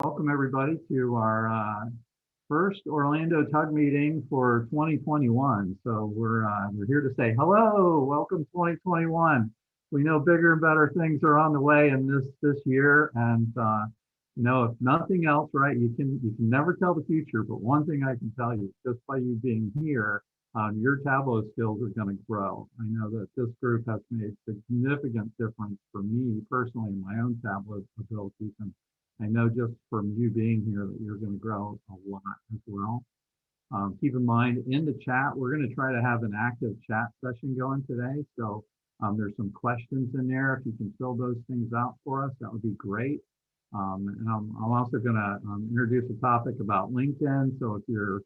Welcome everybody to our first Orlando Tug meeting for 2021. So we're here to say hello, welcome 2021. We know bigger and better things are on the way in this year, and if nothing else, right? You can never tell the future, but one thing I can tell you, just by you being here, your Tableau skills are going to grow. I know that this group has made significant difference for me personally in my own Tableau abilities, and I know just from you being here that you're going to grow a lot as well. Keep in mind in the chat, we're going to try to have an active chat session going today. So there's some questions in there. If you can fill those things out for us, that would be great. And I'm also going to introduce a topic about LinkedIn. So if you're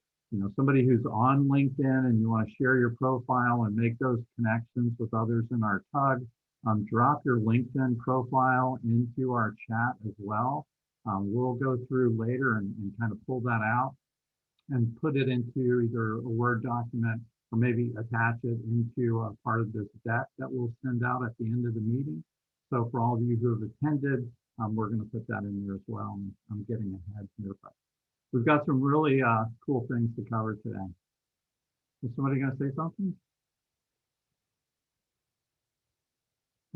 somebody who's on LinkedIn and you want to share your profile and make those connections with others in our tug, drop your LinkedIn profile into our chat as well. We'll go through later and kind of pull that out and put it into either a Word document or maybe attach it into a part of this deck that we'll send out at the end of the meeting. So for all of you who have attended, we're going to put that in there as well. And I'm getting ahead here, but we've got some really cool things to cover today. Is somebody going to say something?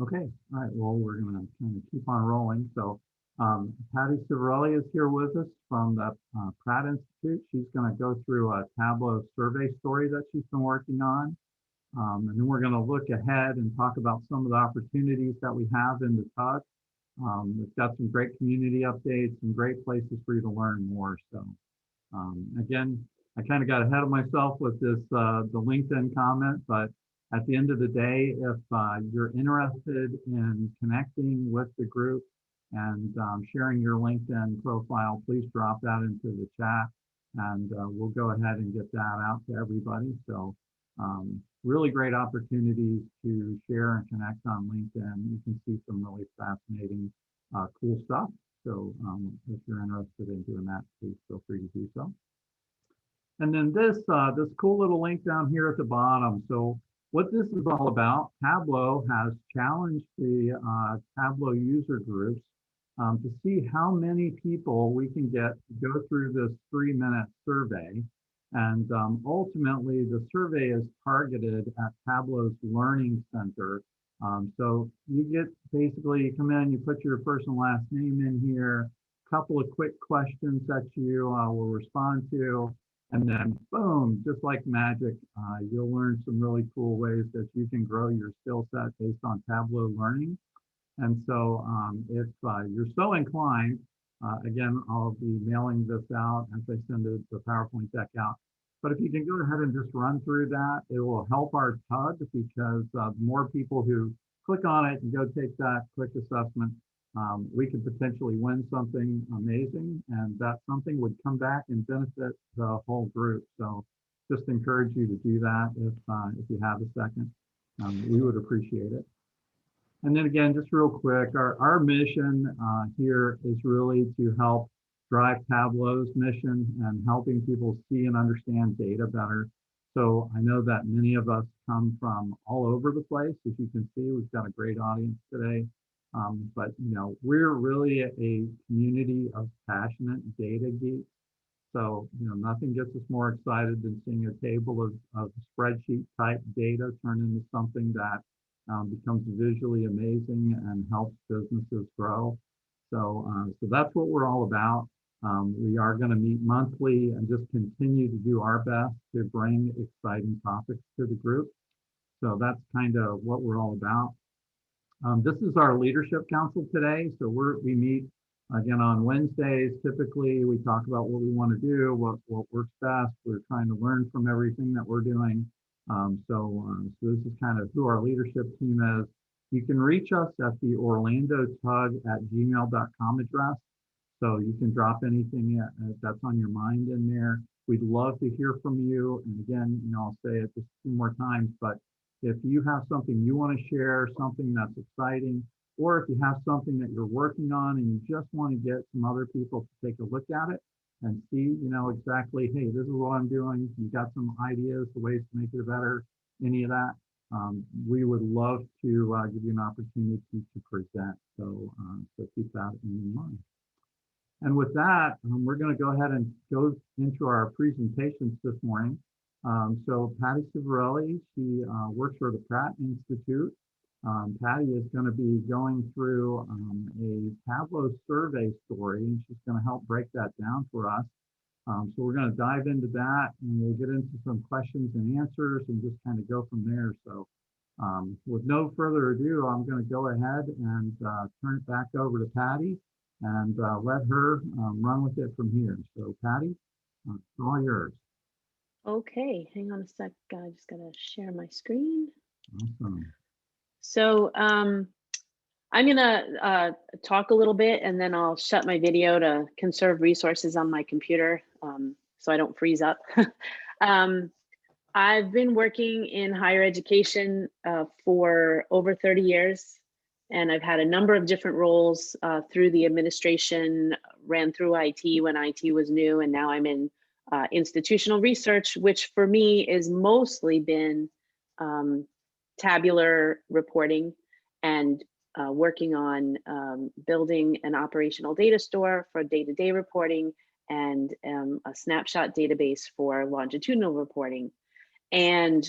Okay, all right, well, we're going to kind of keep on rolling. So Patty Ciavarelli is here with us from the Pratt Institute. She's going to go through a Tableau survey story that she's been working on. And then we're going to look ahead and talk about some of the opportunities that we have in the tug. We've got some great community updates and great places for you to learn more. So again, I kind of got ahead of myself with this, the LinkedIn comment, but at the end of the day, if you're interested in connecting with the group and sharing your LinkedIn profile, please drop that into the chat and we'll go ahead and get that out to everybody. So really great opportunities to share and connect on LinkedIn. You can see some really fascinating, cool stuff. So if you're interested in doing that, please feel free to do so. And then this cool little link down here at the bottom. So what this is all about, Tableau has challenged the Tableau user groups to see how many people we can get to go through this 3-minute survey. And ultimately, the survey is targeted at Tableau's Learning Center. So you get basically, you come in, you put your first and last name in here, a couple of quick questions that you will respond to, and then boom, just like magic, you'll learn some really cool ways that you can grow your skill set based on Tableau learning. And so if you're so inclined, again, I'll be mailing this out as I send the PowerPoint deck out. But if you can go ahead and just run through that, it will help our tug because more people who click on it and go take that quick assessment, we could potentially win something amazing, and that something would come back and benefit the whole group. So just encourage you to do that if you have a second. We would appreciate it. And then again, just real quick, our mission here is really to help drive Tableau's mission and helping people see and understand data better. So I know that many of us come from all over the place. As you can see, we've got a great audience today. But we're really a community of passionate data geeks. So nothing gets us more excited than seeing a table of spreadsheet type data turn into something that becomes visually amazing and helps businesses grow. So that's what we're all about. We are going to meet monthly and just continue to do our best to bring exciting topics to the group. So that's kind of what we're all about. This is our leadership council today. So we meet again on Wednesdays. Typically, we talk about what we want to do, what works best. We're trying to learn from everything that we're doing. So this is kind of who our leadership team is. You can reach us at the orlandotug@gmail.com address. So you can drop anything that's on your mind in there. We'd love to hear from you. And again, I'll say it just 2 more times, but if you have something you want to share, something that's exciting, or if you have something that you're working on and you just want to get some other people to take a look at it and see, exactly, hey, this is what I'm doing. You got some ideas, the ways to make it better, any of that. We would love to give you an opportunity to present. So keep that in mind. And with that, we're going to go ahead and go into our presentations this morning. So Patty Ciavarelli, she works for the Pratt Institute. Patty is going to be going through a Tableau survey story, and she's going to help break that down for us. So we're going to dive into that, and we'll get into some questions and answers and just kind of go from there. So with no further ado, I'm going to go ahead and turn it back over to Patty and let her run with it from here. So Patty, it's all yours. Okay, hang on a sec. I just gotta share my screen. Awesome. So I'm gonna talk a little bit and then I'll shut my video to conserve resources on my computer so I don't freeze up. I've been working in higher education for over 30 years, and I've had a number of different roles through the administration, ran through IT when IT was new, and now I'm in institutional research, which for me is mostly been tabular reporting and working on building an operational data store for day-to-day reporting and a snapshot database for longitudinal reporting. And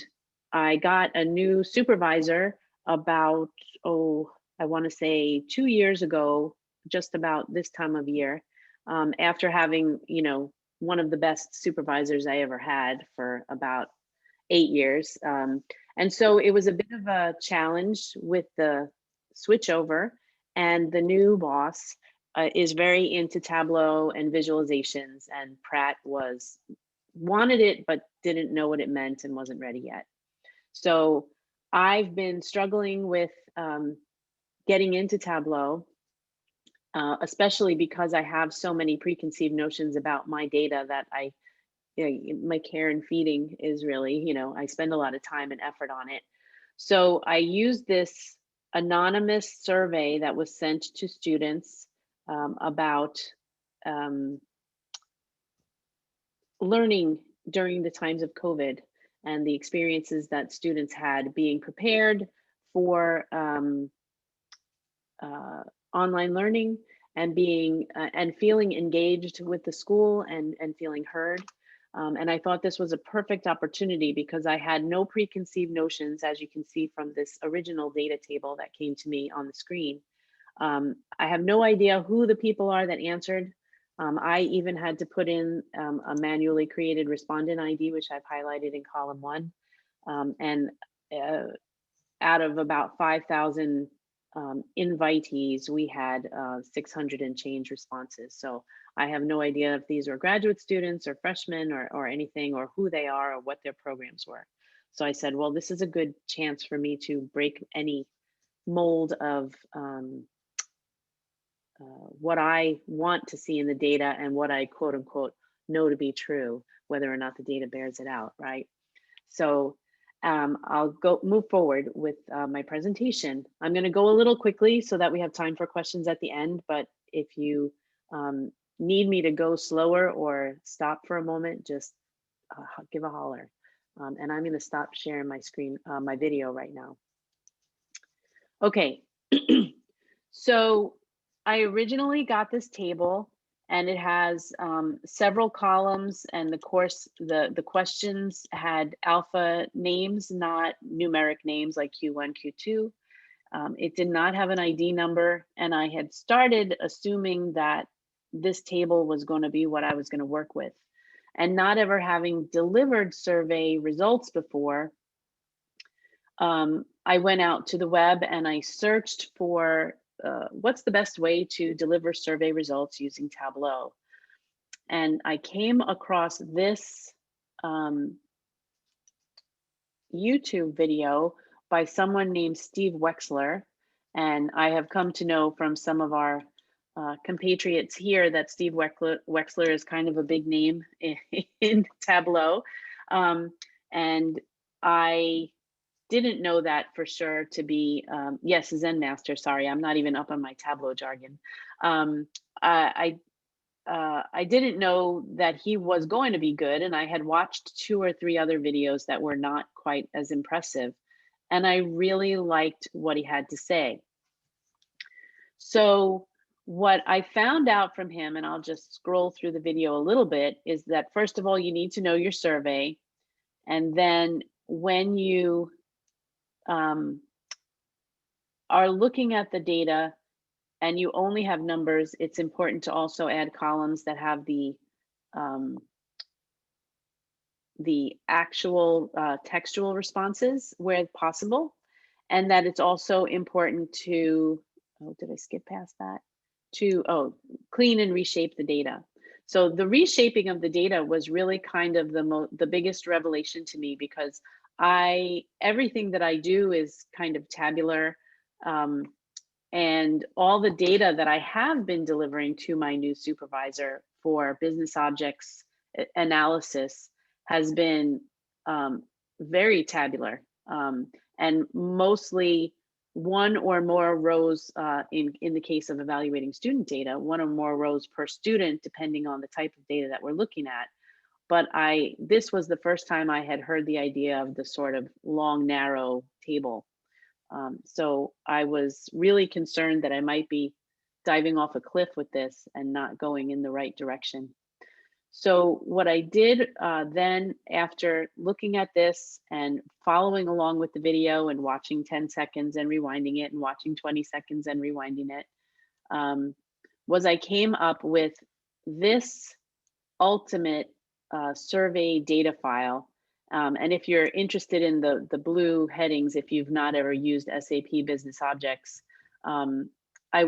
I got a new supervisor about, I want to say 2 years ago, just about this time of year, after having, one of the best supervisors I ever had for about 8 years. And so it was a bit of a challenge with the switchover, and the new boss is very into Tableau and visualizations, and Pratt wanted it, but didn't know what it meant and wasn't ready yet. So I've been struggling with getting into Tableau, especially because I have so many preconceived notions about my data that my care and feeding is really, I spend a lot of time and effort on it. So I used this anonymous survey that was sent to students about learning during the times of COVID and the experiences that students had being prepared for online learning and being and feeling engaged with the school and feeling heard. And I thought this was a perfect opportunity because I had no preconceived notions, as you can see from this original data table that came to me on the screen. I have no idea who the people are that answered. I even had to put in a manually created respondent ID, which I've highlighted in column 1. And out of about 5,000 invitees, we had 600 and change responses. So I have no idea if these were graduate students or freshmen or anything, or who they are or what their programs were. So I said, well, this is a good chance for me to break any mold of what I want to see in the data and what I quote unquote know to be true, whether or not the data bears it out, right? So I'll move forward with my presentation. I'm going to go a little quickly so that we have time for questions at the end, but if you need me to go slower or stop for a moment, just give a holler. And I'm going to stop sharing my screen, my video right now. Okay, so I originally got this table, and it has several columns, and the questions had alpha names, not numeric names like Q1, Q2. It did not have an ID number, and I had started assuming that this table was going to be what I was going to work with. And not ever having delivered survey results before, I went out to the web and I searched for what's the best way to deliver survey results using Tableau. And I came across this YouTube video by someone named Steve Wexler. And I have come to know from some of our compatriots here that Steve Wexler is kind of a big name in Tableau. And I didn't know that for sure to be, yes, Zen Master, sorry, I'm not even up on my Tableau jargon. I didn't know that he was going to be good, and I had watched 2 or 3 other videos that were not quite as impressive, and I really liked what he had to say. So what I found out from him, and I'll just scroll through the video a little bit, is that first of all, you need to know your survey. And then when you are looking at the data and you only have numbers, it's important to also add columns that have the actual textual responses where possible. And that it's also important to, oh, did I skip past that? To clean and reshape the data. So the reshaping of the data was really kind of the biggest revelation to me, because everything that I do is kind of tabular, and all the data that I have been delivering to my new supervisor for business objects analysis has been very tabular, and mostly one or more rows in the case of evaluating student data, one or more rows per student, depending on the type of data that we're looking at. But this was the first time I had heard the idea of the sort of long, narrow table. So I was really concerned that I might be diving off a cliff with this and not going in the right direction. So what I did then, after looking at this and following along with the video and watching 10 seconds and rewinding it and watching 20 seconds and rewinding it, was I came up with this ultimate survey data file. And if you're interested in the blue headings, if you've not ever used SAP Business Objects, I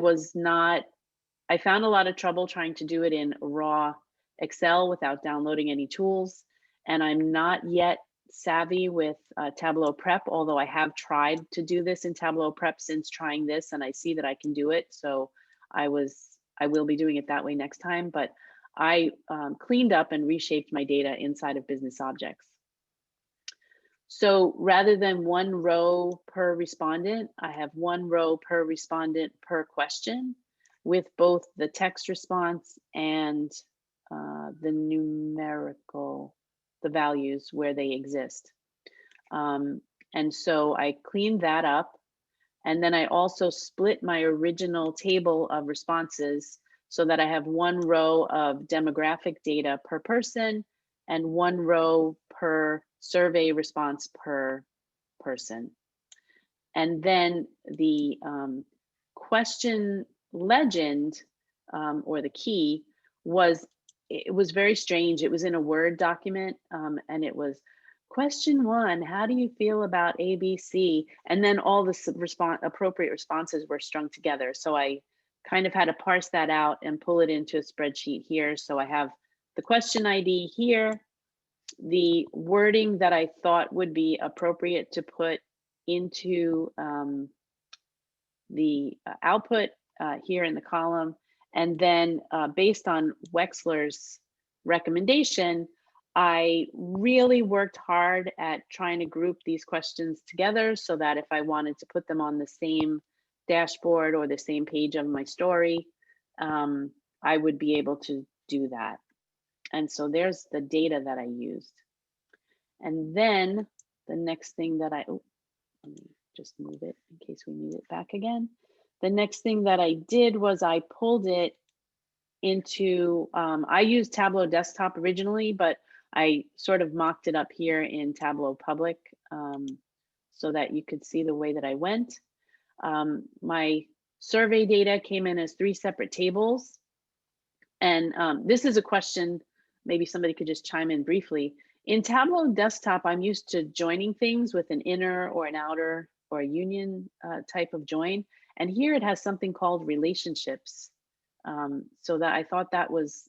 found a lot of trouble trying to do it in raw Excel without downloading any tools. And I'm not yet savvy with Tableau Prep, although I have tried to do this in Tableau Prep since trying this, and I see that I can do it. So I will be doing it that way next time, but I cleaned up and reshaped my data inside of Business Objects. So rather than one row per respondent, I have one row per respondent per question, with both the text response and the numerical, the values where they exist. And so I cleaned that up. And then I also split my original table of responses so that I have one row of demographic data per person and one row per survey response per person. And then the question legend, or the key, it was very strange. It was in a Word document, and it was question 1, how do you feel about ABC? And then all the appropriate responses were strung together. So I kind of had to parse that out and pull it into a spreadsheet here. So I have the question ID here, the wording that I thought would be appropriate to put into the output here in the column. And then based on Wexler's recommendation, I really worked hard at trying to group these questions together so that if I wanted to put them on the same dashboard or the same page of my story, I would be able to do that. And so there's the data that I used. And then the next thing that let me just move it in case we need it back again. The next thing that I did was I pulled it into, I used Tableau Desktop originally, but I sort of mocked it up here in Tableau Public so that you could see the way that I went. My survey data came in as 3 separate tables. And this is a question, maybe somebody could just chime in briefly. In Tableau Desktop, I'm used to joining things with an inner or an outer or a union type of join. And here it has something called relationships. So that I thought that was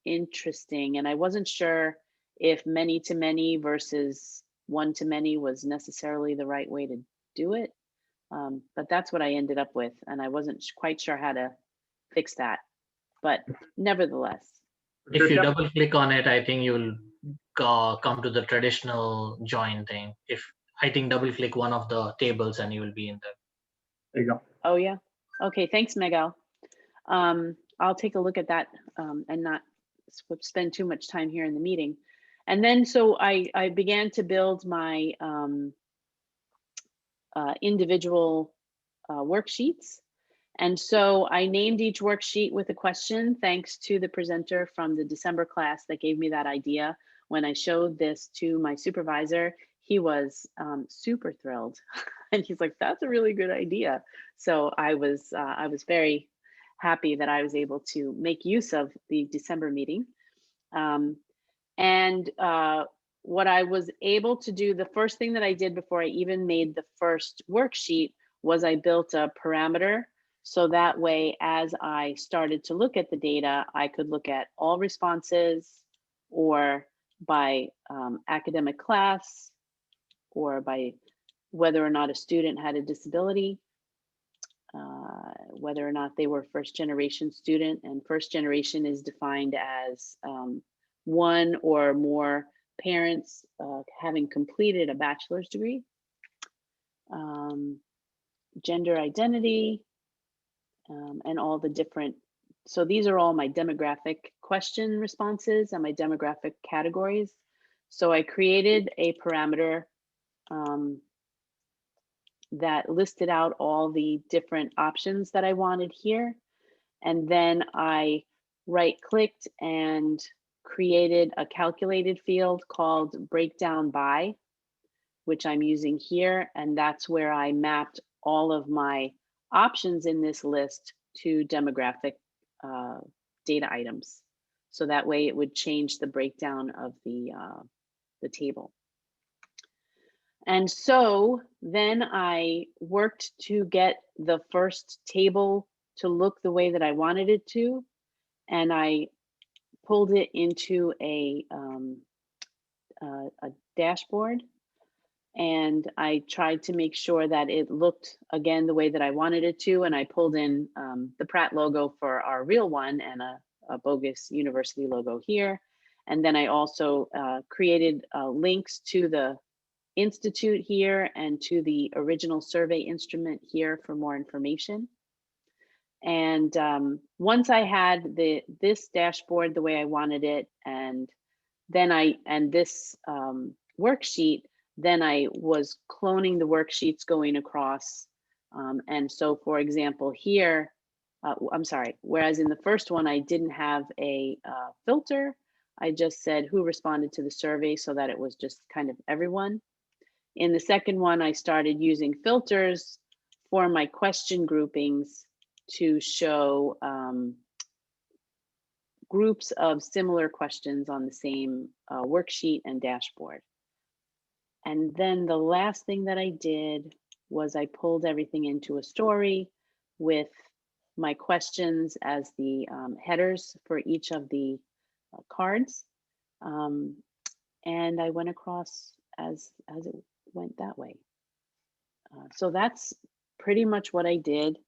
interesting. And I wasn't sure if many to many versus one to many was necessarily the right way to do it. But that's what I ended up with. And I wasn't quite sure how to fix that. But nevertheless. If you double click on it, I think you'll come to the traditional join thing. I think double click one of the tables and you will be in there. There you go. Oh yeah. Okay, thanks, Miguel. I'll take a look at that and not spend too much time here in the meeting. And then so I began to build my individual worksheets. And so I named each worksheet with a question, thanks to the presenter from the December class that gave me that idea. When I showed this to my supervisor, he was super thrilled. And he's like, that's a really good idea. So I was very happy that I was able to make use of the December meeting. What I was able to do, the first thing that I did before I even made the first worksheet was I built a parameter. So that way, as I started to look at the data, I could look at all responses or by academic class or by whether or not a student had a disability, whether or not they were first generation student, and first generation is defined as one or more parents having completed a bachelor's degree, gender identity, and all the different, so these are all my demographic question responses and my demographic categories. So I created a parameter that listed out all the different options that I wanted here. And then I right-clicked and created a calculated field called breakdown by, which I'm using here. And that's where I mapped all of my options in this list to demographic data items. So that way it would change the breakdown of the table. And so then I worked to get the first table to look the way that I wanted it to. And I pulled it into a dashboard. And I tried to make sure that it looked, again, the way that I wanted it to. And I pulled in the Pratt logo for our real one and a bogus university logo here. And then I also created links to the institute here and to the original survey instrument here for more information. And once I had this dashboard the way I wanted it, and then this worksheet, then I was cloning the worksheets going across. And so, for example, here, I'm sorry, whereas in the first one, I didn't have a filter, I just said who responded to the survey so that it was just kind of everyone. In the second one, I started using filters for my question groupings to show groups of similar questions on the same worksheet and dashboard. And then the last thing that I did was I pulled everything into a story with my questions as the headers for each of the cards. And I went across as it went that way. So that's pretty much what I did.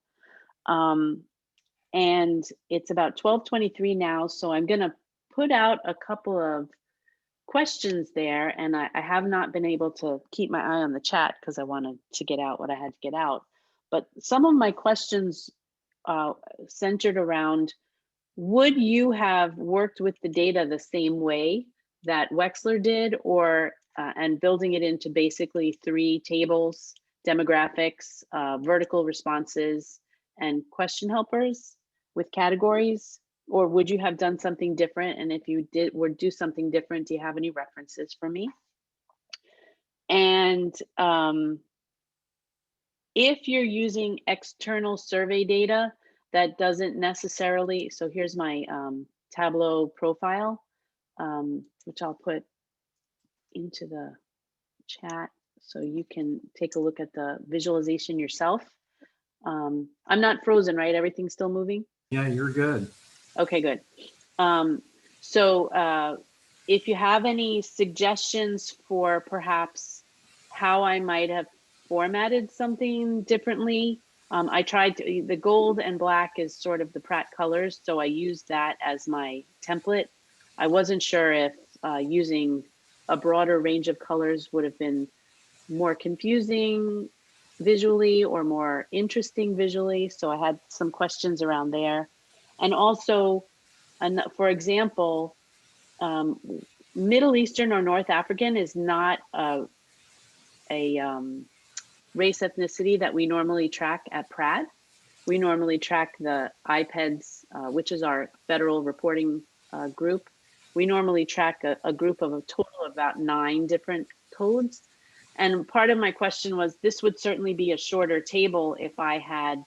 And it's about 12:23 now, so I'm gonna put out a couple of questions there, and I have not been able to keep my eye on the chat because I wanted to get out what I had to get out. But some of my questions centered around, would you have worked with the data the same way that Wexler did, or and building it into basically 3 tables: demographics, vertical responses, and question helpers with categories? Or would you have done something different? And if you would do something different, do you have any references for me? And if you're using external survey data, that doesn't necessarily, so here's my Tableau profile, which I'll put into the chat so you can take a look at the visualization yourself. I'm not frozen, right? Everything's still moving? Yeah, you're good. Okay, good. So if you have any suggestions for perhaps how I might have formatted something differently, I tried to, the gold and black is sort of the Pratt colors, so I used that as my template. I wasn't sure if using a broader range of colors would have been more confusing visually or more interesting visually, so I had some questions around there. And also, for example, Middle Eastern or North African is not a race ethnicity that we normally track at Pratt. we normally track the IPEDS, which is our federal reporting group. We normally track a group of a total of about 9 different codes. And part of my question was, this would certainly be a shorter table if I had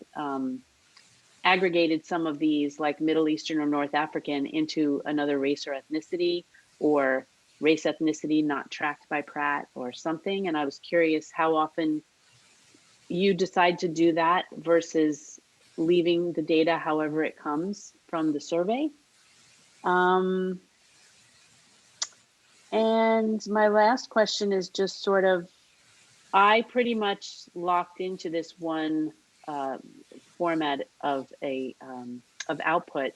aggregated some of these, like Middle Eastern or North African, into another race or ethnicity, or race ethnicity not tracked by Pratt or something. And I was curious how often you decide to do that versus leaving the data however it comes from the survey. And my last question is just sort of, I pretty much locked into this one format of output,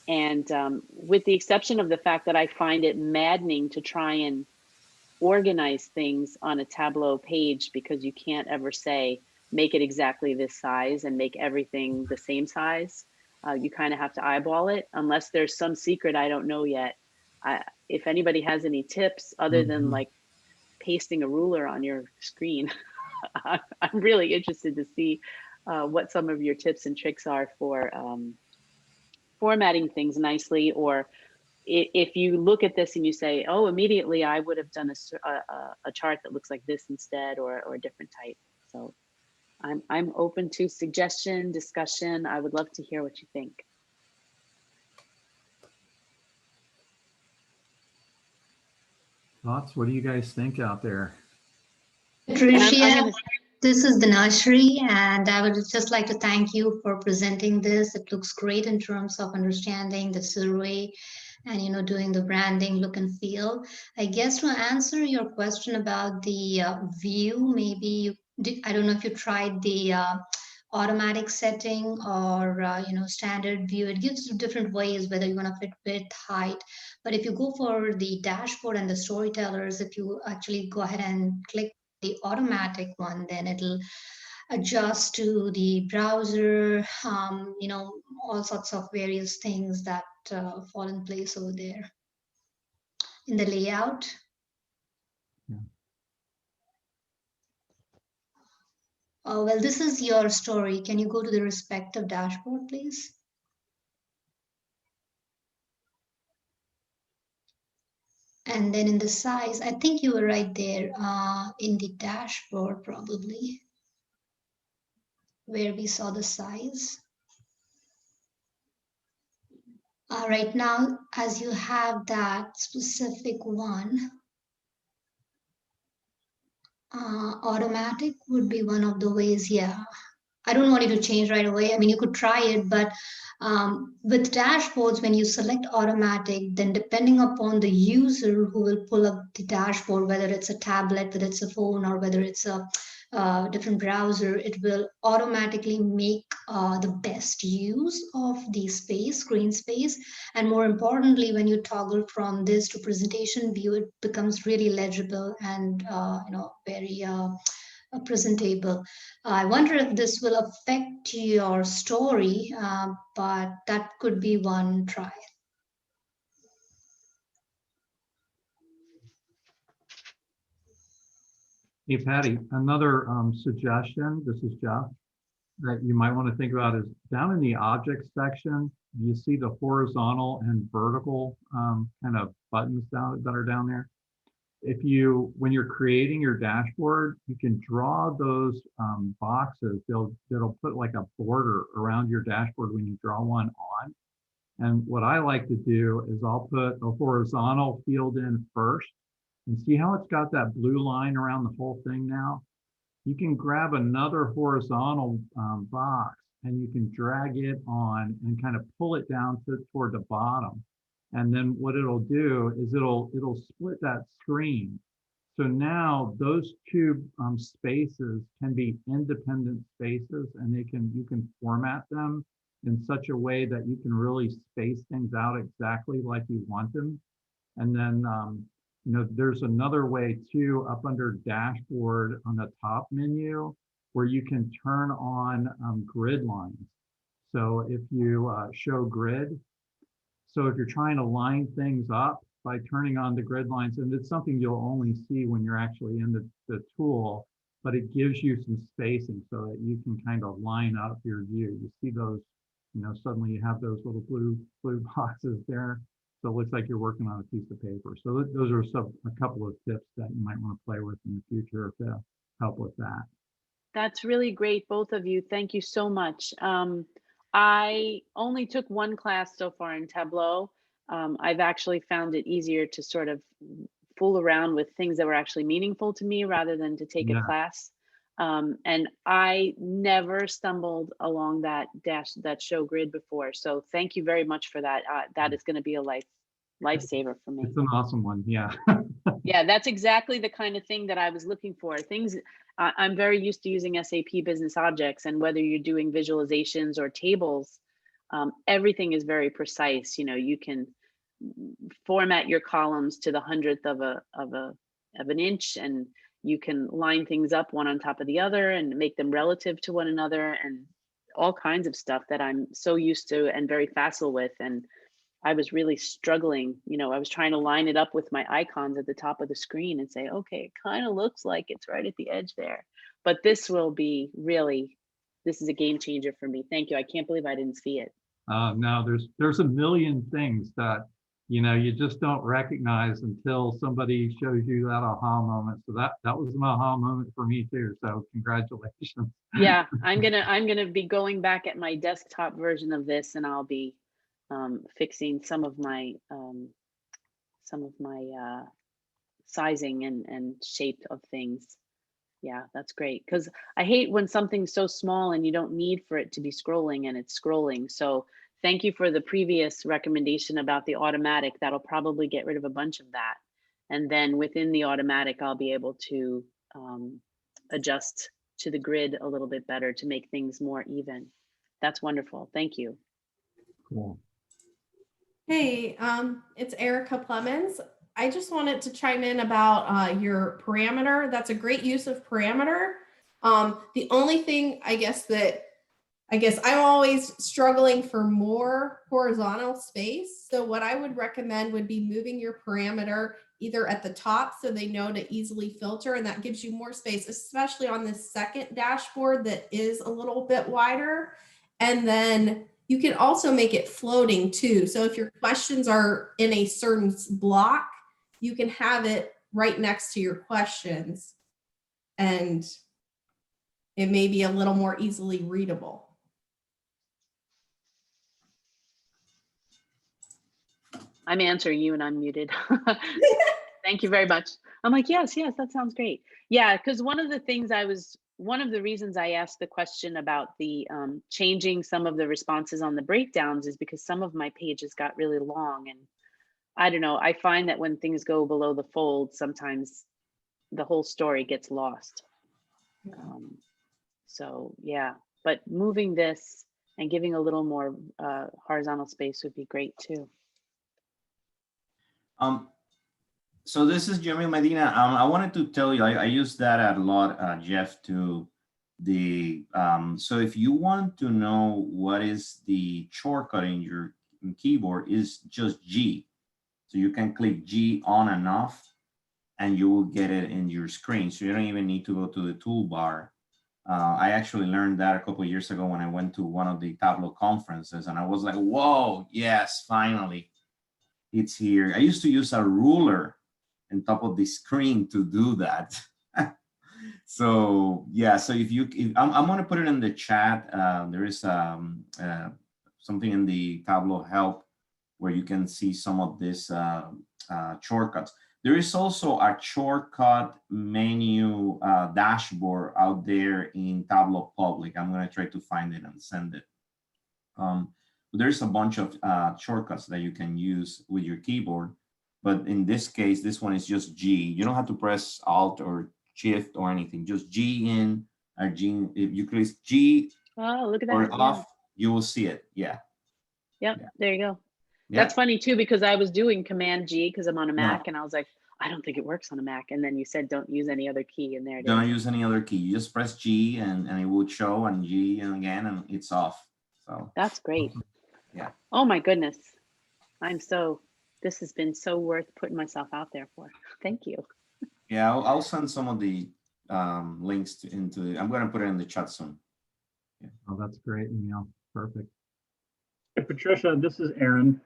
and with the exception of the fact that I find it maddening to try and organize things on a Tableau page, because you can't ever say make it exactly this size and make everything the same size. You kind of have to eyeball it, unless there's some secret I don't know yet. If anybody has any tips other than like pasting a ruler on your screen, I'm really interested to see what some of your tips and tricks are for formatting things nicely, or if you look at this and you say, oh, immediately I would have done a chart that looks like this instead, or a different type. So I'm open to suggestion, discussion. I would love to hear what you think. Thoughts? What do you guys think out there? Patricia, this is Dinashri, and I would just like to thank you for presenting this. It looks great in terms of understanding the survey and doing the branding look and feel. I guess to answer your question about the view, maybe I don't know if you tried the automatic setting or standard view. It gives you different ways whether you want to fit width, height. But if you go for the dashboard and the storytellers, if you actually go ahead and click the automatic one, then it'll adjust to the browser, all sorts of various things that fall in place over there in the layout. Yeah. Well, this is your story. Can you go to the respective dashboard, please? And then in the size, I think you were right there in the dashboard, probably, where we saw the size. Right now, as you have that specific one, automatic would be one of the ways. Yeah, I don't want you to change right away. I mean, you could try it, but with dashboards, when you select automatic, then depending upon the user who will pull up the dashboard, whether it's a tablet, whether it's a phone, or whether it's a different browser, it will automatically make the best use of the screen space. And more importantly, when you toggle from this to presentation view, it becomes really legible and very presentable. I wonder if this will affect your story, but that could be one try. Hey, Patty, another suggestion, this is Jeff, that you might want to think about is down in the objects section, you see the horizontal and vertical kind of buttons that are down there. When you're creating your dashboard, you can draw those boxes. It'll put like a border around your dashboard when you draw one on. And what I like to do is I'll put a horizontal field in first, and see how it's got that blue line around the whole thing now? You can grab another horizontal box and you can drag it on and kind of pull it down toward the bottom. And then what it'll do is it'll split that screen. So now those two spaces can be independent spaces, and you can format them in such a way that you can really space things out exactly like you want them. And then there's another way too, up under dashboard on the top menu, where you can turn on grid lines. So if you show grid, so if you're trying to line things up by turning on the grid lines, and it's something you'll only see when you're actually in the tool, but it gives you some spacing so that you can kind of line up your view. You see those, suddenly you have those little blue boxes there. So it looks like you're working on a piece of paper. So those are a couple of tips that you might want to play with in the future to help with that. That's really great, both of you. Thank you so much. I only took one class so far in Tableau. I've actually found it easier to sort of fool around with things that were actually meaningful to me rather than to take a class. And I never stumbled along that show grid before. So thank you very much for that. That is going to be a lifesaver for me. It's an awesome one. Yeah. Yeah, that's exactly the kind of thing that I was looking for. I'm very used to using SAP Business Objects, and whether you're doing visualizations or tables, everything is very precise. You can format your columns to the 100th of an inch, and you can line things up one on top of the other and make them relative to one another, and all kinds of stuff that I'm so used to and very facile with. And I was really struggling. I was trying to line it up with my icons at the top of the screen and say, okay, it kind of looks like it's right at the edge there. But this will be this is a game changer for me. Thank you. I can't believe I didn't see it. No, there's a million things that, you just don't recognize until somebody shows you that aha moment. So that was an aha moment for me too. So congratulations. Yeah, I'm gonna be going back at my desktop version of this, and I'll be fixing some of my sizing and shape of things. Yeah, that's great, because I hate when something's so small and you don't need for it to be scrolling and it's scrolling. So thank you for the previous recommendation about the automatic. That'll probably get rid of a bunch of that. And then within the automatic, I'll be able to adjust to the grid a little bit better to make things more even. That's wonderful. Thank you. Cool. Hey, it's Erica Plemons. I just wanted to chime in about your parameter. That's a great use of parameter. The only thing I guess I'm always struggling for more horizontal space. So what I would recommend would be moving your parameter either at the top so they know to easily filter, and that gives you more space, especially on this second dashboard that is a little bit wider. And then you can also make it floating too. So if your questions are in a certain block, you can have it right next to your questions, and it may be a little more easily readable. I'm answering you and I'm muted. Thank you very much. I'm like, yes, that sounds great. Yeah, because one of the reasons I asked the question about the changing some of the responses on the breakdowns is because some of my pages got really long, and I don't know, I find that when things go below the fold, sometimes the whole story gets lost. So yeah, but moving this and giving a little more horizontal space would be great too. So this is Jeremy Medina. I wanted to tell you, I use that a lot, Jeff, to so if you want to know what is the shortcut in your keyboard, is just G. So you can click G on and off, and you will get it in your screen. So you don't even need to go to the toolbar. I actually learned that a couple of years ago when I went to one of the Tableau conferences, and I was like, whoa, yes, finally, it's here. I used to use a ruler on top of the screen to do that. So yeah, so if I'm going to put it in the chat. There is something in the Tableau help where you can see some of these shortcuts. There is also a shortcut menu dashboard out there in Tableau Public. I'm going to try to find it and send it. There's a bunch of shortcuts that you can use with your keyboard. But in this case, this one is just G. You don't have to press Alt or Shift or anything. Just G in or G. If you click G look at that, or off, you will see it. Yeah. Yep. Yeah. There you go. Yeah. That's funny too, because I was doing Command G because I'm on a Mac, and I was like, I don't think it works on a Mac. And then you said, don't use any other key, and there it is. Don't use any other key. You just press G and it will show, and G and again, and it's off. So that's great. Yeah. Oh my goodness. This has been so worth putting myself out there for. Thank you. Yeah, I'll send some of the links into. I'm going to put it in the chat soon. Yeah. Oh, that's great, Emil. Perfect. Hey, Patricia, this is Aaron.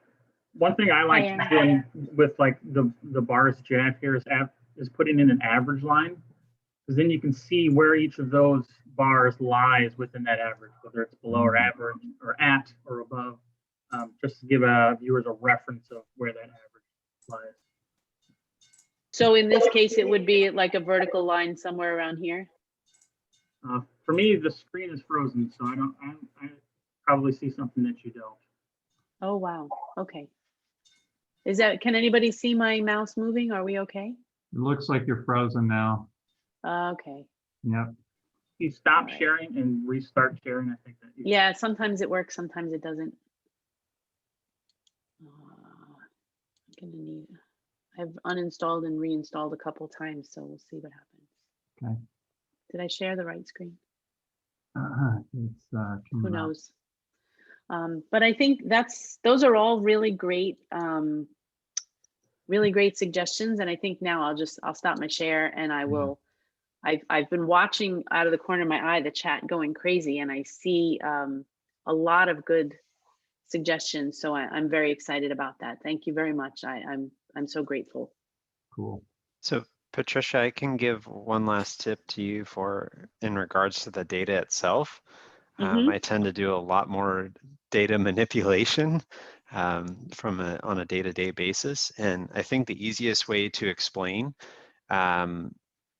One thing I like Aaron. doing with like the bars that you have here is putting in an average line, because then you can see where each of those bars lies within that average, whether it's below or average or at or above, just to give viewers a reference of where that average lies. So in this case, it would be like a vertical line somewhere around here. For me, the screen is frozen, so I probably see something that you don't. Oh, wow. Okay. Is that, can anybody see my mouse moving? Are we okay? It looks like you're frozen now. Okay. Yep. You stop All right. sharing and restart sharing. I think that. Yeah, sometimes it works, sometimes it doesn't. I'm gonna need, I've uninstalled and reinstalled a couple times, so we'll see what happens. Okay. Did I share the right screen? It's Who knows? But I think those are all really great suggestions. And I think now I'll stop my share and I will, I've been watching out of the corner of my eye, the chat going crazy, and I see a lot of good suggestions. So I'm very excited about that. Thank you very much. I'm so grateful. Cool. So Patricia, I can give one last tip to you in regards to the data itself. I tend to do a lot more data manipulation on a day-to-day basis. And I think the easiest way to explain,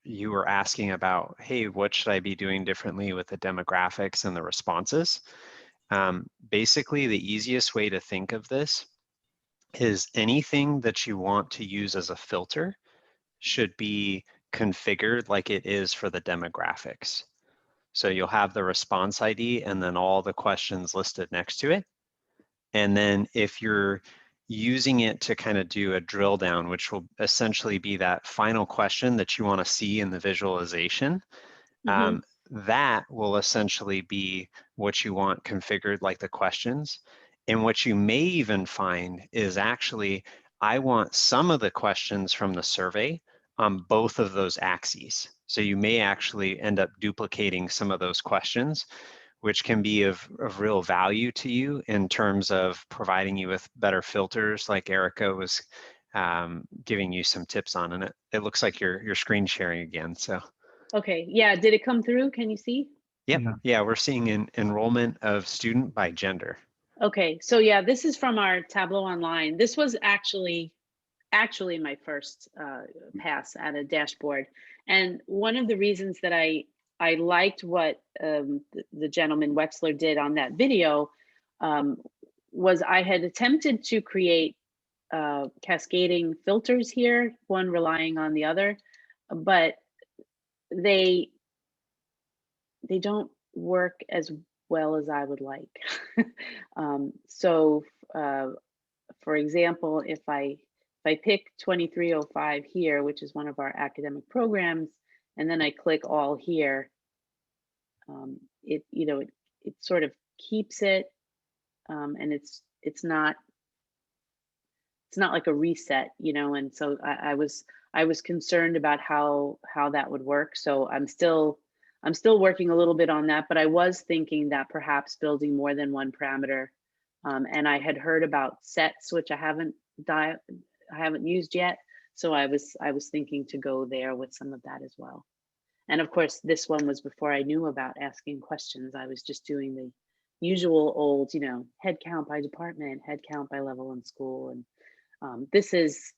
you were asking about, hey, what should I be doing differently with the demographics and the responses? Basically, the easiest way to think of this is anything that you want to use as a filter should be configured like it is for the demographics. So you'll have the response ID and then all the questions listed next to it. And then if you're using it to kind of do a drill down, which will essentially be that final question that you want to see in the visualization, that will essentially be what you want configured like the questions. And what you may even find is actually, I want some of the questions from the survey on both of those axes. So you may actually end up duplicating some of those questions, which can be of real value to you in terms of providing you with better filters, like Erica was giving you some tips on. And it looks like you're screen sharing again. So. Okay, yeah, did it come through? Can you see? Yep. Yeah, we're seeing an enrollment of student by gender. Okay, so yeah, this is from our Tableau Online. This was actually my first pass at a dashboard. And one of the reasons that I liked what the gentleman Wexler did on that video was I had attempted to create cascading filters here, one relying on the other, but they don't work as well as I would like. So for example, if I pick 2305 here, which is one of our academic programs, and then I click all here, it sort of keeps it, and it's not like a reset, and so I was concerned about how that would work. So I'm still working a little bit on that, but I was thinking that perhaps building more than one parameter, and I had heard about sets, which I haven't used yet. So I was thinking to go there with some of that as well. And of course, this one was before I knew about asking questions. I was just doing the usual old, head count by department, head count by level in school. And this is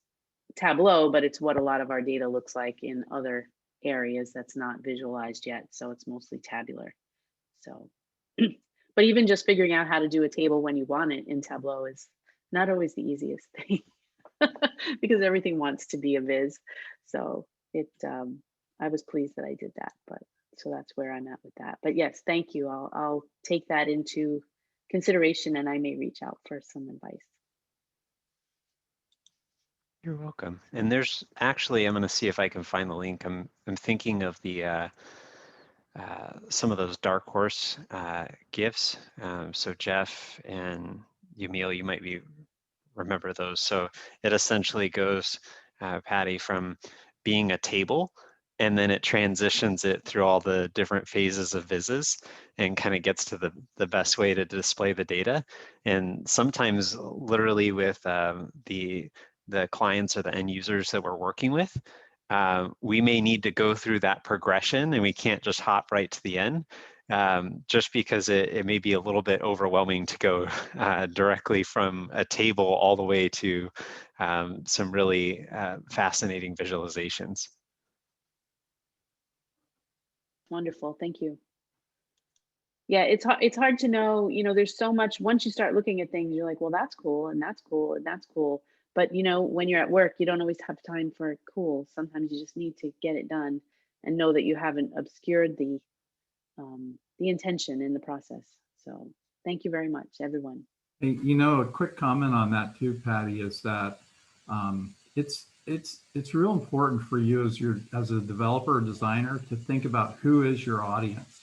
Tableau, but it's what a lot of our data looks like in other areas that's not visualized yet. So it's mostly tabular. So, but even just figuring out how to do a table when you want it in Tableau is not always the easiest thing because everything wants to be a viz. So I was pleased that I did that, but so that's where I'm at with that. But yes, thank you. I'll take that into consideration and I may reach out for some advice. You're welcome. And there's actually, I'm going to see if I can find the link. I'm thinking of the some of those dark horse gifts. So Jeff and Emil, you might remember those. So it essentially goes, Patty, from being a table and then it transitions it through all the different phases of vises and kind of gets to the best way to display the data. And sometimes literally with the clients or the end users that we're working with, we may need to go through that progression, and we can't just hop right to the end, just because it may be a little bit overwhelming to go directly from a table all the way to some really fascinating visualizations. Wonderful, thank you. Yeah, it's hard to know, you know, there's so much, once you start looking at things, you're like, well, that's cool, and that's cool, and that's cool. But, you know, when you're at work, you don't always have time for cool. Sometimes you just need to get it done and know that you haven't obscured the intention in the process. So thank you very much, everyone. Hey, you know, a quick comment on that too, Patty, is that it's real important for you as a developer or designer to think about who is your audience.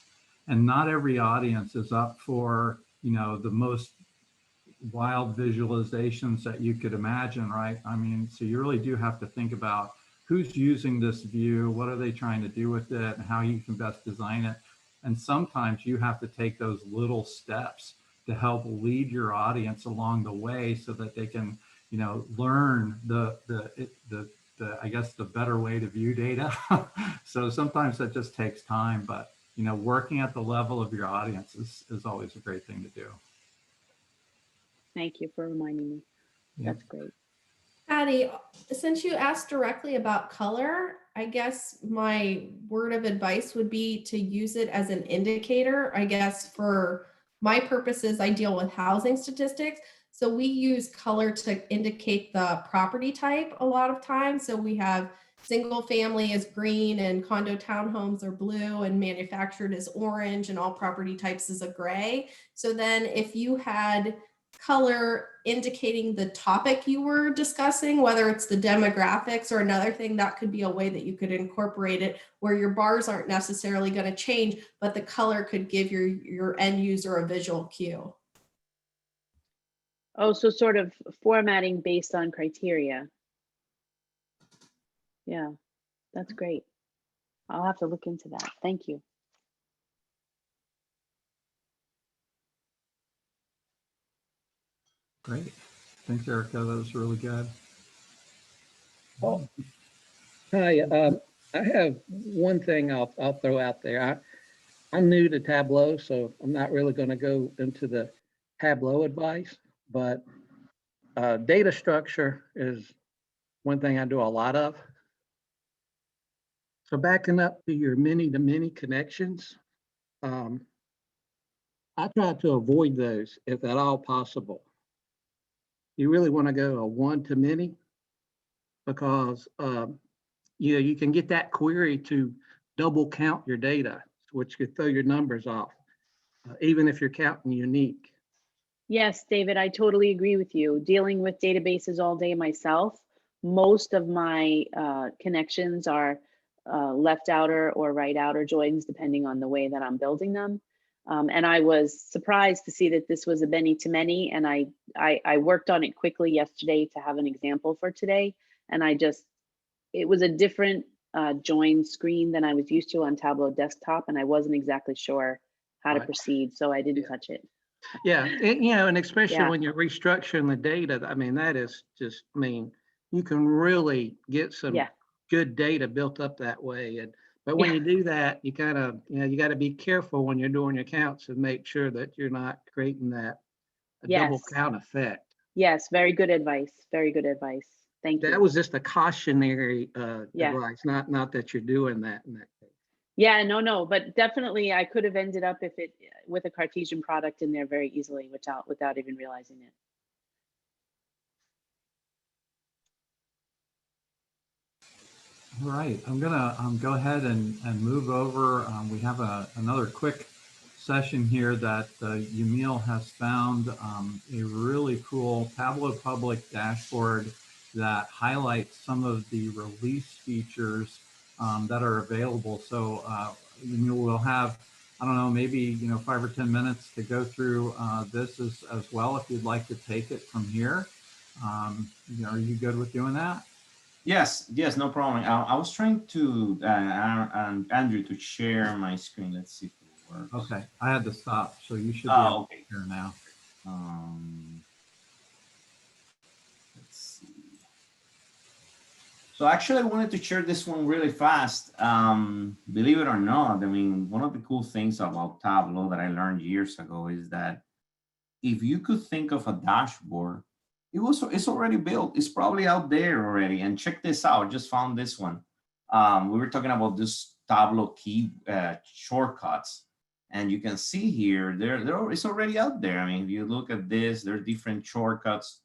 And not every audience is up for, you know, the most wild visualizations that you could imagine, right? I mean, so you really do have to think about who's using this view, what are they trying to do with it, and how you can best design it. And sometimes you have to take those little steps to help lead your audience along the way so that they can, you know, learn the I guess the better way to view data. So sometimes that just takes time, but you know, working at the level of your audience is always a great thing to do. Thank you for reminding me. Yeah. That's great. Patty, since you asked directly about color, I guess my word of advice would be to use it as an indicator. I guess for my purposes, I deal with housing statistics. So we use color to indicate the property type a lot of times. So we have single family is green and condo townhomes are blue and manufactured is orange and all property types is a gray. So then if you had color indicating the topic you were discussing, whether it's the demographics or another thing, that could be a way that you could incorporate it where your bars aren't necessarily going to change, but the color could give your end user a visual cue. Oh, so sort of formatting based on criteria. Yeah, that's great. I'll have to look into that. Thank you. Great. Thanks, Erica. That was really good. Oh, hi. I have one thing I'll throw out there. I'm new to Tableau, so I'm not really going to go into the Tableau advice, but data structure is one thing I do a lot of. So backing up to your many-to-many connections, I try to avoid those if at all possible. You really want to go a one-to-many because you know, you can get that query to double count your data, which could throw your numbers off, even if you're counting unique. Yes, David, I totally agree with you. Dealing with databases all day myself, most of my connections are left outer or right outer joins, depending on the way that I'm building them. And I was surprised to see that this was a many-to-many, and I worked on it quickly yesterday to have an example for today. And it was a different join screen than I was used to on Tableau desktop, and I wasn't exactly sure how to proceed, so I didn't touch it. Yeah, you know, and especially when you're restructuring the data, I mean, that is just, I mean, you can really get some good data built up that way. But when you do that, you kind of, you know, you got to be careful when you're doing your counts and make sure that you're not creating that double count effect. Yes, very good advice. Very good advice. Thank you. That was just a cautionary advice, not that you're doing that in that case. Yeah, no, but definitely I could have ended up with a Cartesian product in there very easily without even realizing it. All right, I'm gonna go ahead and move over. We have another quick session here that Yamil has found a really cool Tableau public dashboard that highlights some of the release features that are available. So Yamil will have, I don't know, maybe, you know, 5 or 10 minutes to go through this as well if you'd like to take it from here. You know, are you good with doing that? Yes, yes, no problem. I was trying to, Andrew, to share my screen. Let's see if it works. Okay, I had to stop, so you should be able Oh, to okay. hear now. Let's see. So actually, I wanted to share this one really fast. Believe it or not, I mean, one of the cool things about Tableau that I learned years ago is that if you could think of a dashboard, it's already built. It's probably out there already. And check this out. I just found this one. We were talking about this Tableau Key Shortcuts, and you can see here it's already out there. I mean, if you look at this, there are different shortcuts.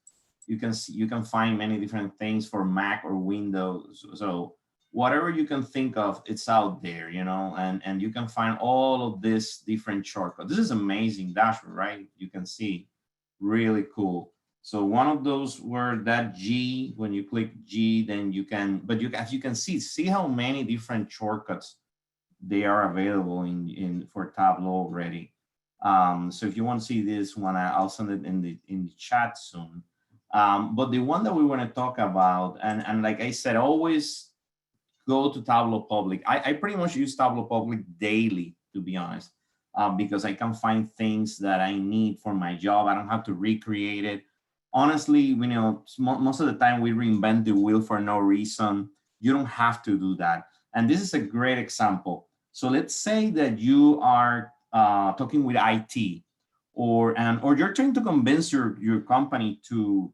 You can see, you can find many different things for Mac or Windows. So whatever you can think of, it's out there, you know, and you can find all of this different shortcuts. This is amazing dashboard, right? You can see, really cool. So one of those were that G, when you click G, then you can, but you, as you can see how many different shortcuts they are available in for Tableau already. So if you want to see this one, I'll send it in the chat soon. But the one that we want to talk about, and like I said, always go to Tableau Public. I pretty much use Tableau Public daily, to be honest, because I can find things that I need for my job. I don't have to recreate it. Honestly, you know, most of the time we reinvent the wheel for no reason. You don't have to do that. And this is a great example. So let's say that you are talking with IT, or you're trying to convince your company to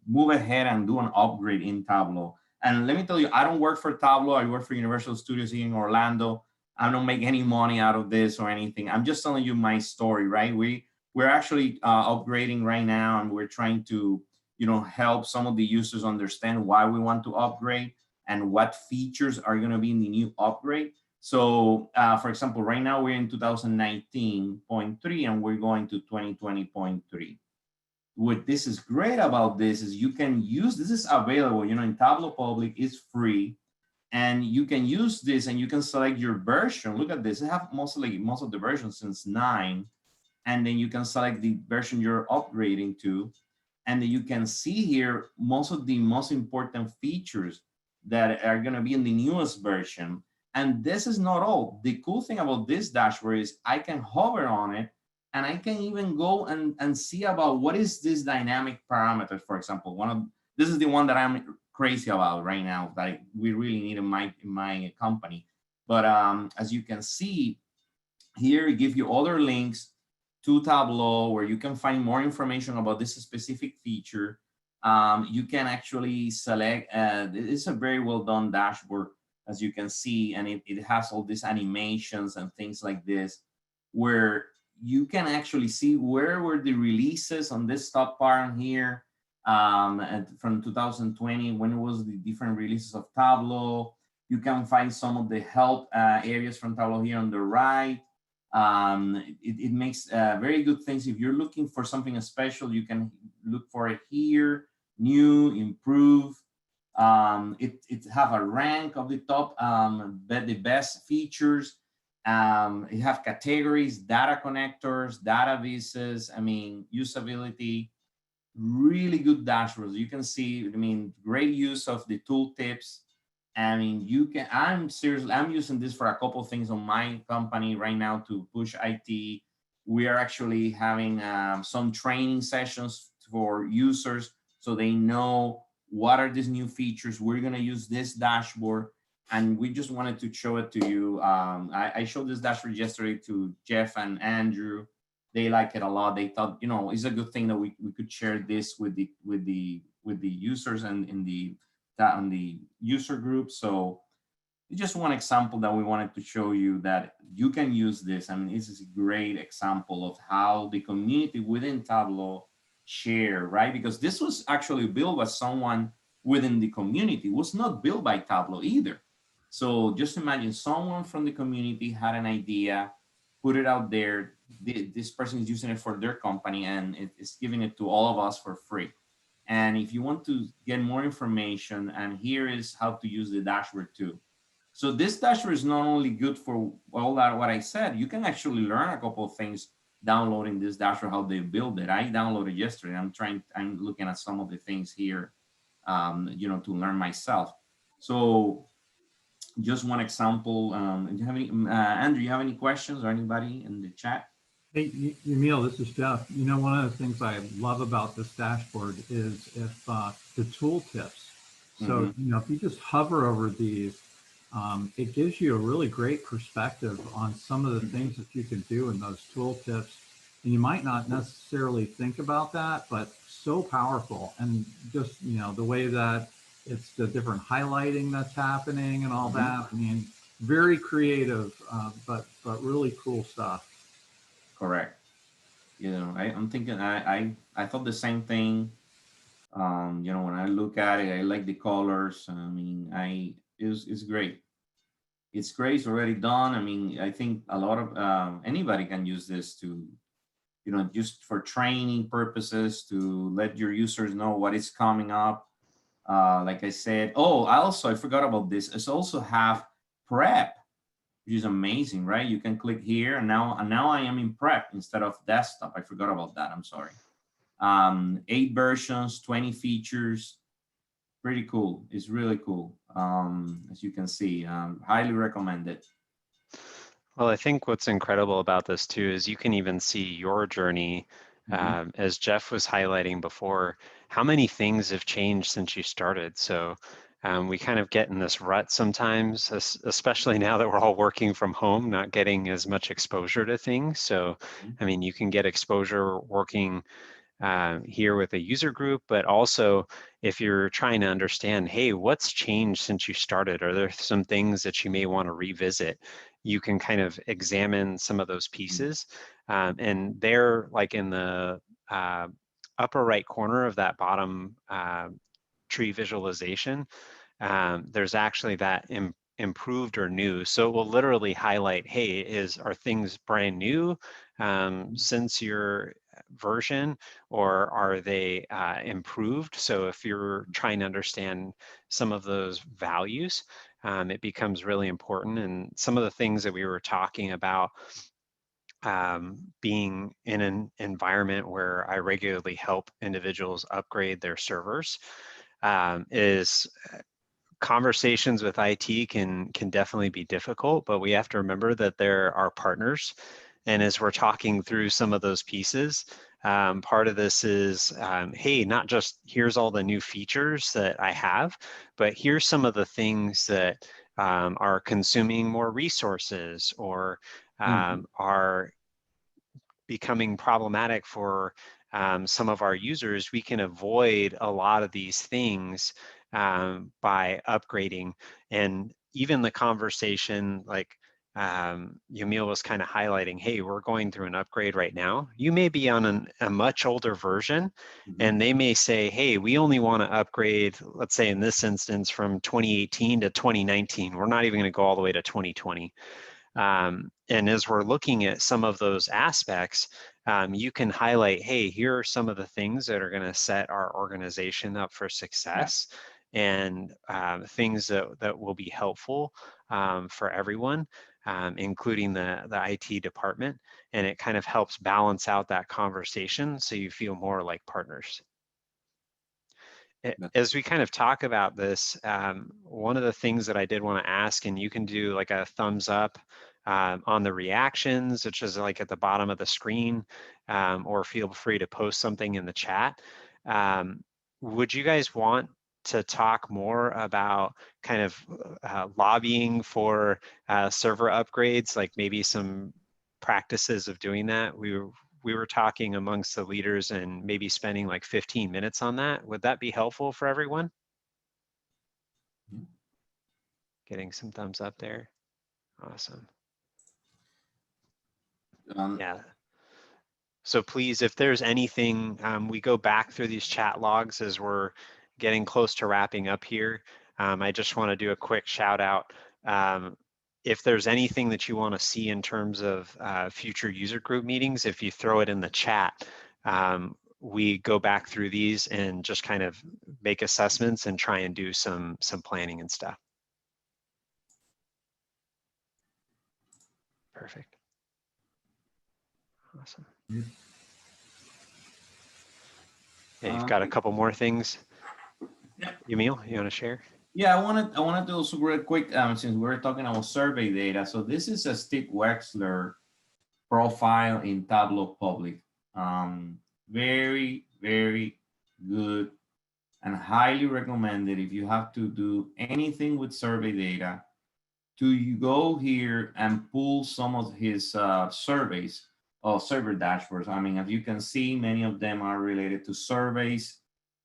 move ahead and do an upgrade in Tableau. And let me tell you, I don't work for Tableau. I work for Universal Studios here in Orlando. I don't make any money out of this or anything. I'm just telling you my story, right? We're actually upgrading right now, and we're trying to, you know, help some of the users understand why we want to upgrade and what features are going to be in the new upgrade. So, for example, right now we're in 2019.3 and we're going to 2020.3. What this is great about this is you can use, this is available, you know, in Tableau Public, it's free, and you can use this and you can select your version. Look at this, I have most of the versions since 9, and then you can select the version you're upgrading to, and then you can see here most of the most important features that are going to be in the newest version. And this is not all. The cool thing about this dashboard is I can hover on it, and I can even go and see about what is this dynamic parameter. For example, this is the one that I'm crazy about right now, that we really need in my company. But as you can see here, it gives you other links to Tableau where you can find more information about this specific feature. You can actually select, it's a very well done dashboard, as you can see, and it has all these animations and things like this, where you can actually see where were the releases on this top part here from 2020, when was the different releases of Tableau. You can find some of the help areas from Tableau here on the right. It makes very good things. If you're looking for something special, you can look for it here, new, improve. It have a rank of the top, the best features. You have categories, data connectors, databases, I mean, usability, really good dashboards. You can see, I mean, great use of the tooltips. I mean, you can, I'm using this for a couple of things on my company right now to push IT. We are actually having some training sessions for users so they know what are these new features. We're going to use this dashboard, and we just wanted to show it to you. I showed this dashboard yesterday to Jeff and Andrew. They like it a lot. They thought, you know, it's a good thing that we could share this with the users and in the on the user group. So it's just one example that we wanted to show you that you can use this. I mean, this is a great example of how the community within Tableau share, right? Because this was actually built by someone within the community. It was not built by Tableau either. So just imagine someone from the community had an idea, put it out there. This person is using it for their company, and it's giving it to all of us for free. And if you want to get more information, and here is how to use the dashboard too. So this dashboard is not only good for all that what I said, you can actually learn a couple of things downloading this dashboard, how they build it. I downloaded yesterday. I'm looking at some of the things here, you know, to learn myself. So just one example. Do you have any, Andrew, you have any questions or anybody in the chat? Hey, Emil, this is Jeff. You know, one of the things I love about this dashboard is if the tooltips. So, you know, if you just hover over these, it gives you a really great perspective on some of the things that you can do in those tooltips. And you might not necessarily think about that, but so powerful. And just, you know, the way that it's the different highlighting that's happening and all that. I mean, very creative, but really cool stuff. Correct. You know, I'm thinking, I thought the same thing. You know, when I look at it, I like the colors. I mean, it's great. It's great. It's already done. I mean, I think a lot of anybody can use this to, you know, just for training purposes, to let your users know what is coming up. Like I said, oh, I forgot about this. It's also have prep, which is amazing, right? You can click here, and now I am in prep instead of desktop. I forgot about that. I'm sorry. 8 versions, 20 features. Pretty cool. It's really cool. As you can see, highly recommended. Well, I think what's incredible about this too is you can even see your journey, as Jeff was highlighting before, how many things have changed since you started. So we kind of get in this rut sometimes, especially now that we're all working from home, not getting as much exposure to things. So, I mean, you can get exposure working here with a user group, but also if you're trying to understand, hey, what's changed since you started? Are there some things that you may want to revisit? You can kind of examine some of those pieces. And they're like in the upper right corner of that bottom tree visualization. There's actually that improved or new. So it will literally highlight, hey, are things brand new since your version, or are they improved? So if you're trying to understand some of those values, it becomes really important. And some of the things that we were talking about, being in an environment where I regularly help individuals upgrade their servers, is conversations with IT can definitely be difficult, but we have to remember that there are partners. And as we're talking through some of those pieces, part of this is, hey, not just here's all the new features that I have, but here's some of the things that are consuming more resources or are becoming problematic for some of our users. We can avoid a lot of these things by upgrading. And even the conversation, like Yamil was kind of highlighting, hey, we're going through an upgrade right now. You may be on a much older version, and they may say, hey, we only want to upgrade, let's say in this instance, from 2018 to 2019. We're not even going to go all the way to 2020. And as we're looking at some of those aspects, you can highlight, hey, here are some of the things that are going to set our organization up for success, and things that will be helpful for everyone, including the IT department. And it kind of helps balance out that conversation so you feel more like partners. As we kind of talk about this, one of the things that I did want to ask, and you can do like a thumbs up on the reactions, which is like at the bottom of the screen, or feel free to post something in the chat. Would you guys want to talk more about kind of lobbying for server upgrades, like maybe some practices of doing that? We were talking amongst the leaders and maybe spending like 15 minutes on that. Would that be helpful for everyone? Getting some thumbs up there. Awesome. Yeah. So please, if there's anything, we go back through these chat logs as we're getting close to wrapping up here. I just want to do a quick shout out. If there's anything that you want to see in terms of future user group meetings, if you throw it in the chat, we go back through these and just kind of make assessments and try and do some planning and stuff. Perfect. Awesome. Yeah, you've got a couple more things. Emil, you want to share? Yeah, I wanted to also real quick, since we're talking about survey data. So this is a Steve Wexler profile in Tableau Public. Very, very good and highly recommended if you have to do anything with survey data to you go here and pull some of his surveys or survey dashboards. I mean, as you can see, many of them are related to surveys,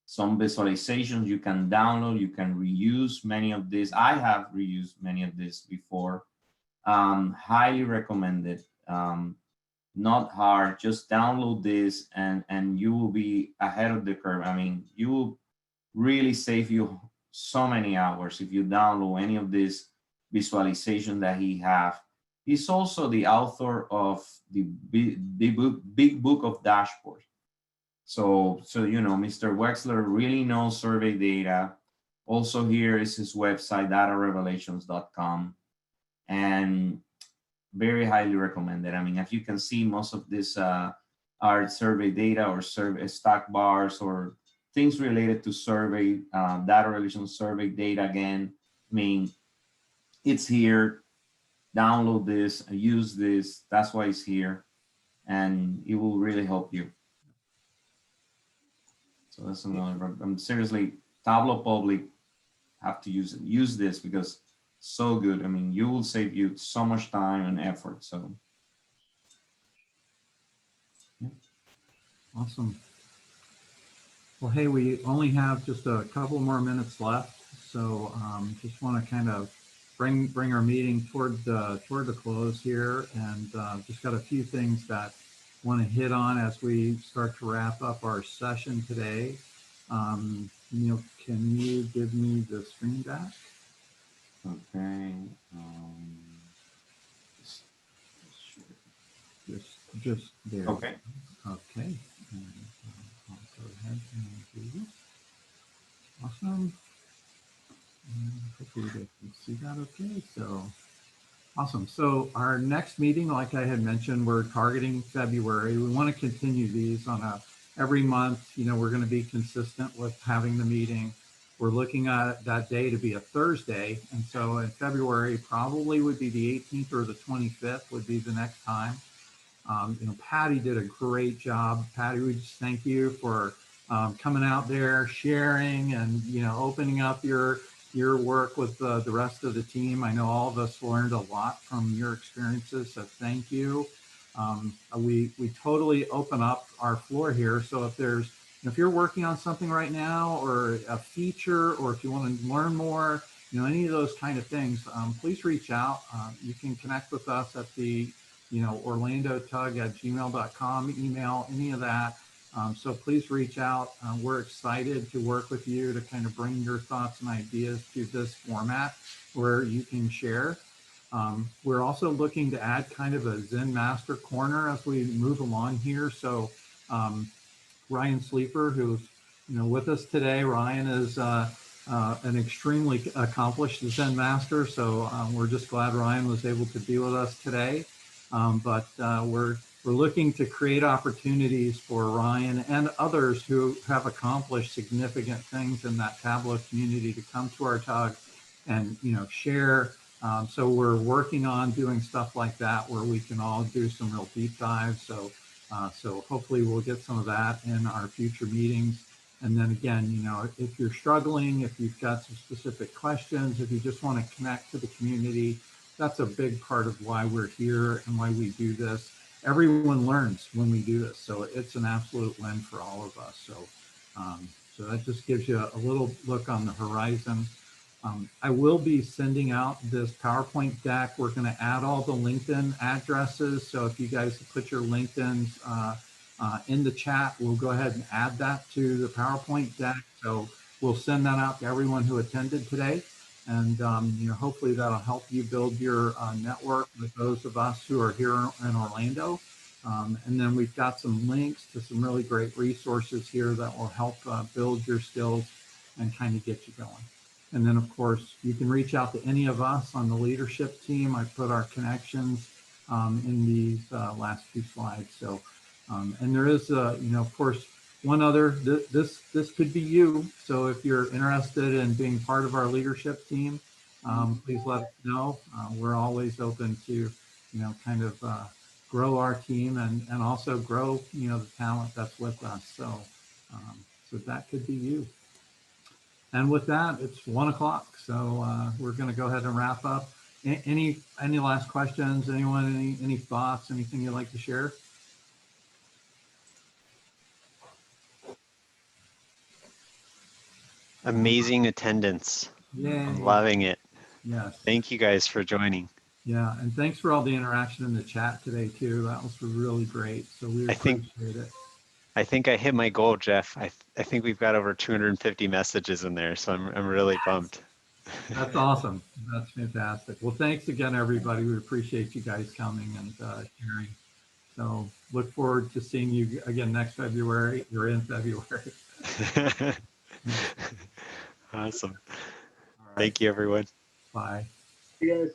some visualizations you can download, you can reuse many of these. I have reused many of these before. Highly recommended. Not hard, just download this and you will be ahead of the curve. I mean, you will really save you so many hours if you download any of this visualization that he have. He's also the author of the big book of dashboard. So you know, Mr. Wexler really knows survey data. Also here is his website, datarevelations.com, and very highly recommended. I mean, as you can see, most of this are survey data or survey stock bars or things related to survey, data relations survey data again. I mean, it's here. Download this, use this. That's why it's here. And it will really help you. So that's another, seriously, Tableau Public, have to use it. Use this because so good. I mean, you will save you so much time and effort. So yeah. Awesome. Well, hey, we only have just a couple more minutes left, so just want to kind of bring our meeting toward the close here, and just got a few things that I want to hit on as we start to wrap up our session today. Neil, can you give me the screen back? Okay. Just there. Okay. Okay. And, I'll go ahead and do this. Awesome. And hopefully they can see that okay. So awesome. So our next meeting, like I had mentioned, we're targeting February. We want to continue these on every month. You know, we're going to be consistent with having the meeting. We're looking at that day to be a Thursday. And so in February, probably would be the 18th or the 25th would be the next time. You know, Patty did a great job. Patty, we just thank you for coming out there, sharing, and you know, opening up your work with the rest of the team. I know all of us learned a lot from your experiences, so thank you. We totally open up our floor here. So if you're working on something right now, or a feature, or if you want to learn more, you know, any of those kind of things, please reach out. You can connect with us at the orlandotug@gmail.com, email, any of that. So please reach out. We're excited to work with you to kind of bring your thoughts and ideas to this format where you can share. We're also looking to add kind of a Zen Master Corner as we move along here. So Ryan Sleeper, who's with us today, Ryan is an extremely accomplished Zen Master. So we're just glad Ryan was able to be with us today. But we're looking to create opportunities for Ryan and others who have accomplished significant things in that Tableau community to come to our talk and share. So we're working on doing stuff like that where we can all do some real deep dives. So hopefully we'll get some of that in our future meetings. And then again, if you're struggling, if you've got some specific questions, if you just want to connect to the community, that's a big part of why we're here and why we do this. Everyone learns when we do this, so it's an absolute win for all of us. So, so that just gives you a little look on the horizon. I will be sending out this PowerPoint deck. We're going to add all the LinkedIn addresses. So if you guys put your LinkedIn's in the chat, we'll go ahead and add that to the PowerPoint deck. So we'll send that out to everyone who attended today. And hopefully that'll help you build your network with those of us who are here in Orlando. And then we've got some links to some really great resources here that will help build your skills and kind of get you going. And then, of course, you can reach out to any of us on the leadership team. I put our connections in these last few slides. So, and there is, of course, one other, this could be you. So if you're interested in being part of our leadership team, please let us know. We're always open to, kind of grow our team and also grow, the talent that's with us. So, so that could be you. And with that, it's 1 o'clock. So we're going to go ahead and wrap up. Any last questions? Anyone, any thoughts, anything you'd like to share? Amazing attendance. Yay. I'm loving it. Yes. Thank you guys for joining. Yeah, and thanks for all the interaction in the chat today too. That was really great. So we appreciate it. I think I hit my goal, Jeff. I think we've got over 250 messages in there, so I'm really pumped. That's awesome. That's fantastic. Well, thanks again, everybody. We appreciate you guys coming and sharing. So look forward to seeing you again next February. You're in February. Awesome. All right. Thank you, everyone. Bye. Yes.